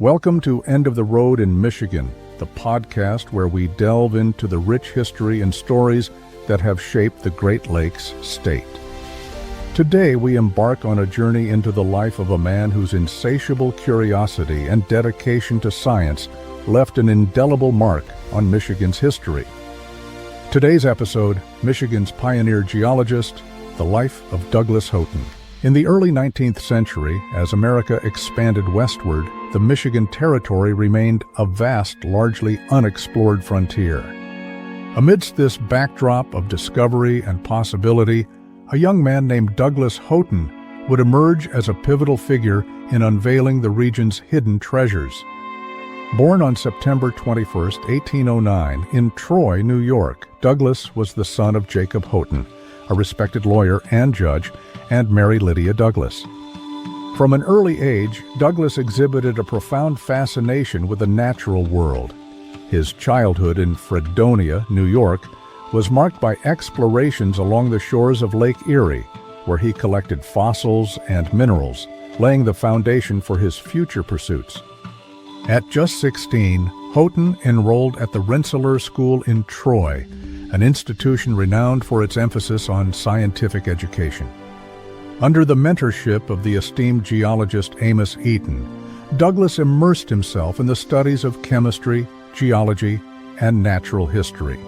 Welcome to End of the Road in Michigan, the podcast where we delve into the rich history and stories that have shaped the Great Lakes state. Today we embark on a journey into the life of a man whose insatiable curiosity and dedication to science left an indelible mark on Michigan's history. Today's episode, Michigan's pioneer geologist, the life of Douglass Houghton. In the early 19th century, as America expanded westward, the Michigan Territory remained a vast, largely unexplored frontier. Amidst this backdrop of discovery and possibility, a young man named Douglass Houghton would emerge as a pivotal figure in unveiling the region's hidden treasures. Born on September 21, 1809, in Troy, New York, Douglass was the son of Jacob Houghton, a respected lawyer and judge, and Mary Lydia Douglass. From an early age, Douglass exhibited a profound fascination with the natural world. His childhood in Fredonia, New York, was marked by explorations along the shores of Lake Erie, where he collected fossils and minerals, laying the foundation for his future pursuits. At just 16, Houghton enrolled at the Rensselaer School in Troy, an institution renowned for its emphasis on scientific education. Under the mentorship of the esteemed geologist Amos Eaton, Douglass immersed himself in the studies of chemistry, geology, and natural history.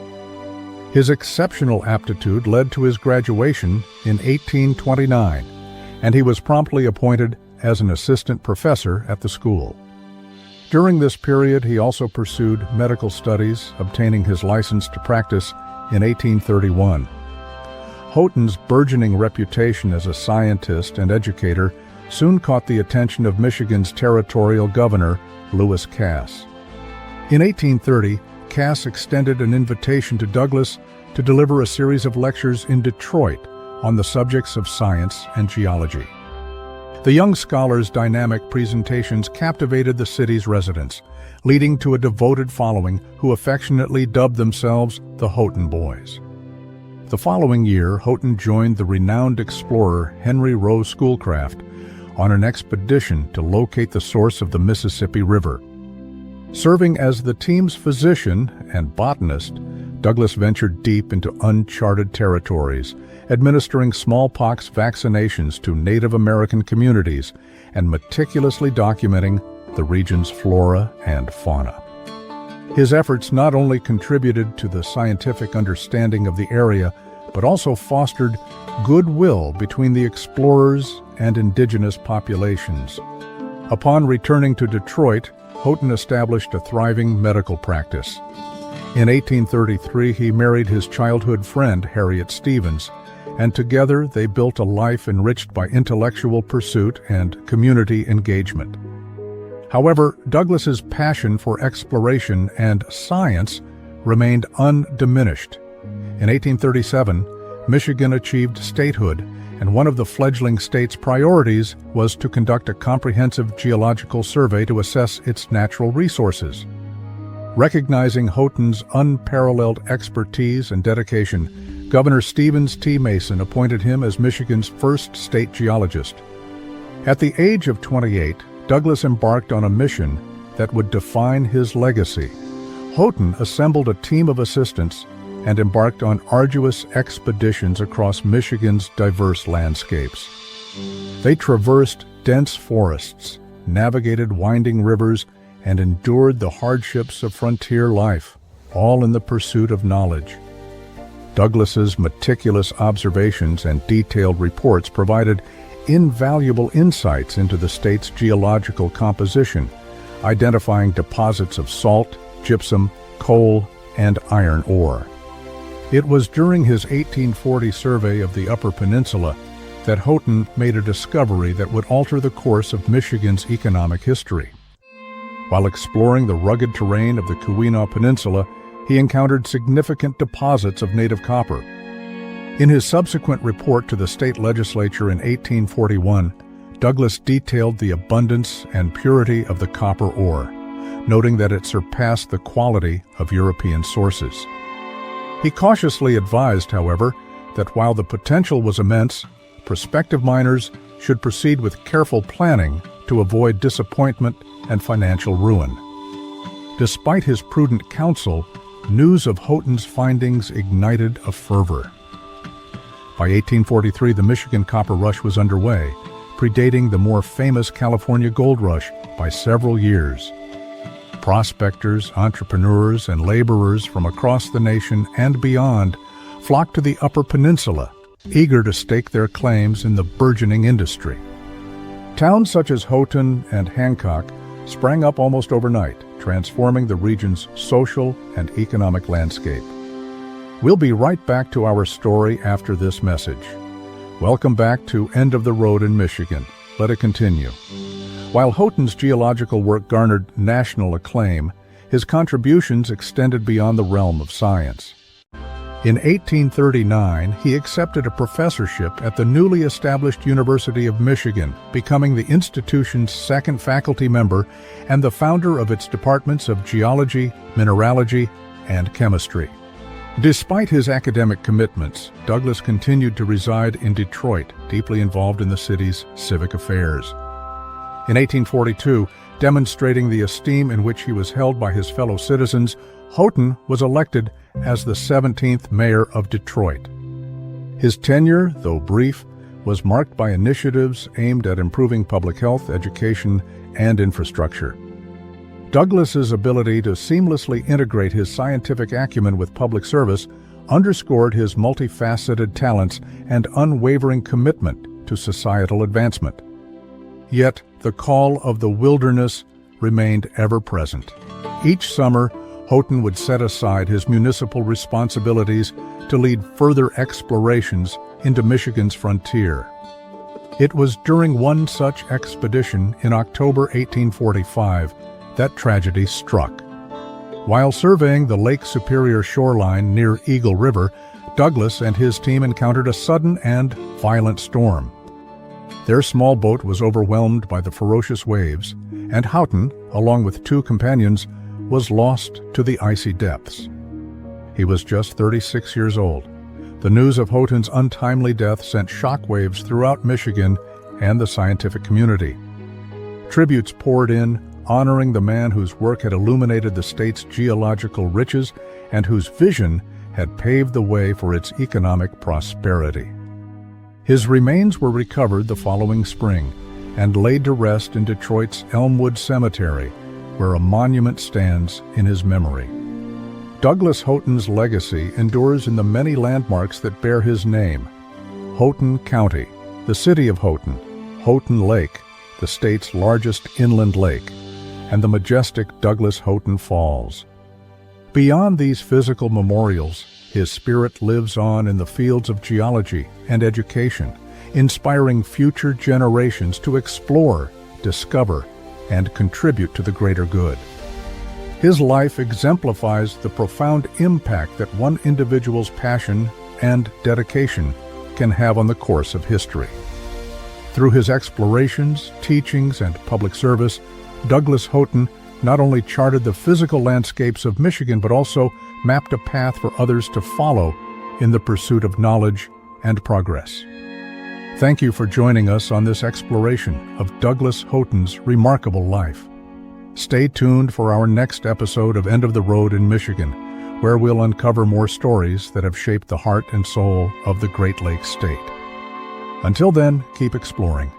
His exceptional aptitude led to his graduation in 1829, and he was promptly appointed as an assistant professor at the school. During this period, he also pursued medical studies, obtaining his license to practice in 1831. Houghton's burgeoning reputation as a scientist and educator soon caught the attention of Michigan's territorial governor, Lewis Cass. In 1830, Cass extended an invitation to Douglass to deliver a series of lectures in Detroit on the subjects of science and geology. The young scholar's dynamic presentations captivated the city's residents, leading to a devoted following who affectionately dubbed themselves the Houghton Boys. The following year, Houghton joined the renowned explorer Henry Rowe Schoolcraft on an expedition to locate the source of the Mississippi River. Serving as the team's physician and botanist, Douglass ventured deep into uncharted territories, administering smallpox vaccinations to Native American communities and meticulously documenting the region's flora and fauna. His efforts not only contributed to the scientific understanding of the area, but also fostered goodwill between the explorers and indigenous populations. Upon returning to Detroit, Houghton established a thriving medical practice. In 1833, he married his childhood friend, Harriet Stevens, and together they built a life enriched by intellectual pursuit and community engagement. However, Douglass's passion for exploration and science remained undiminished. In 1837, Michigan achieved statehood, and one of the fledgling state's priorities was to conduct a comprehensive geological survey to assess its natural resources. Recognizing Houghton's unparalleled expertise and dedication, Governor Stevens T. Mason appointed him as Michigan's first state geologist. At the age of 28, Douglass embarked on a mission that would define his legacy. Houghton assembled a team of assistants and embarked on arduous expeditions across Michigan's diverse landscapes. They traversed dense forests, navigated winding rivers, and endured the hardships of frontier life, all in the pursuit of knowledge. Douglass's meticulous observations and detailed reports provided invaluable insights into the state's geological composition, identifying deposits of salt, gypsum, coal, and iron ore. It was during his 1840 survey of the Upper Peninsula that Houghton made a discovery that would alter the course of Michigan's economic history. While exploring the rugged terrain of the Keweenaw Peninsula, he encountered significant deposits of native copper. In his subsequent report to the state legislature in 1841, Douglass detailed the abundance and purity of the copper ore, noting that it surpassed the quality of European sources. He cautiously advised, however, that while the potential was immense, prospective miners should proceed with careful planning to to avoid disappointment and financial ruin. Despite his prudent counsel, news of Houghton's findings ignited a fervor. By 1843, the Michigan Copper Rush was underway, predating the more famous California Gold Rush by several years. Prospectors, entrepreneurs, and laborers from across the nation and beyond flocked to the Upper Peninsula, eager to stake their claims in the burgeoning industry. Towns such as Houghton and Hancock sprang up almost overnight, transforming the region's social and economic landscape. We'll be right back to our story after this message. Welcome back to End of the Road in Michigan. Let it continue. While Houghton's geological work garnered national acclaim, his contributions extended beyond the realm of science. In 1839, he accepted a professorship at the newly established University of Michigan, becoming the institution's second faculty member and the founder of its departments of geology, mineralogy, and chemistry. Despite his academic commitments, Douglass continued to reside in Detroit, deeply involved in the city's civic affairs. In 1842, demonstrating the esteem in which he was held by his fellow citizens, Houghton was elected as the 17th mayor of Detroit. His tenure, though brief, was marked by initiatives aimed at improving public health, education, and infrastructure. Douglass's ability to seamlessly integrate his scientific acumen with public service underscored his multifaceted talents and unwavering commitment to societal advancement. Yet, the call of the wilderness remained ever present. Each summer, Houghton would set aside his municipal responsibilities to lead further explorations into Michigan's frontier. It was during one such expedition in October 1845 that tragedy struck. While surveying the Lake Superior shoreline near Eagle River, Douglass and his team encountered a sudden and violent storm. Their small boat was overwhelmed by the ferocious waves, and Houghton, along with two companions, was lost to the icy depths. He was just 36 years old. The news of Houghton's untimely death sent shockwaves throughout Michigan and the scientific community. Tributes poured in, honoring the man whose work had illuminated the state's geological riches and whose vision had paved the way for its economic prosperity. His remains were recovered the following spring and laid to rest in Detroit's Elmwood Cemetery, where a monument stands in his memory. Douglass Houghton's legacy endures in the many landmarks that bear his name: Houghton County, the city of Houghton, Houghton Lake, the state's largest inland lake, and the majestic Douglass Houghton Falls. Beyond these physical memorials, his spirit lives on in the fields of geology and education, inspiring future generations to explore, discover, and contribute to the greater good. His life exemplifies the profound impact that one individual's passion and dedication can have on the course of history. Through his explorations, teachings, and public service, Douglass Houghton not only charted the physical landscapes of Michigan, but also mapped a path for others to follow in the pursuit of knowledge and progress. Thank you for joining us on this exploration of Douglass Houghton's remarkable life. Stay tuned for our next episode of End of the Road in Michigan, where we'll uncover more stories that have shaped the heart and soul of the Great Lakes State. Until then, keep exploring.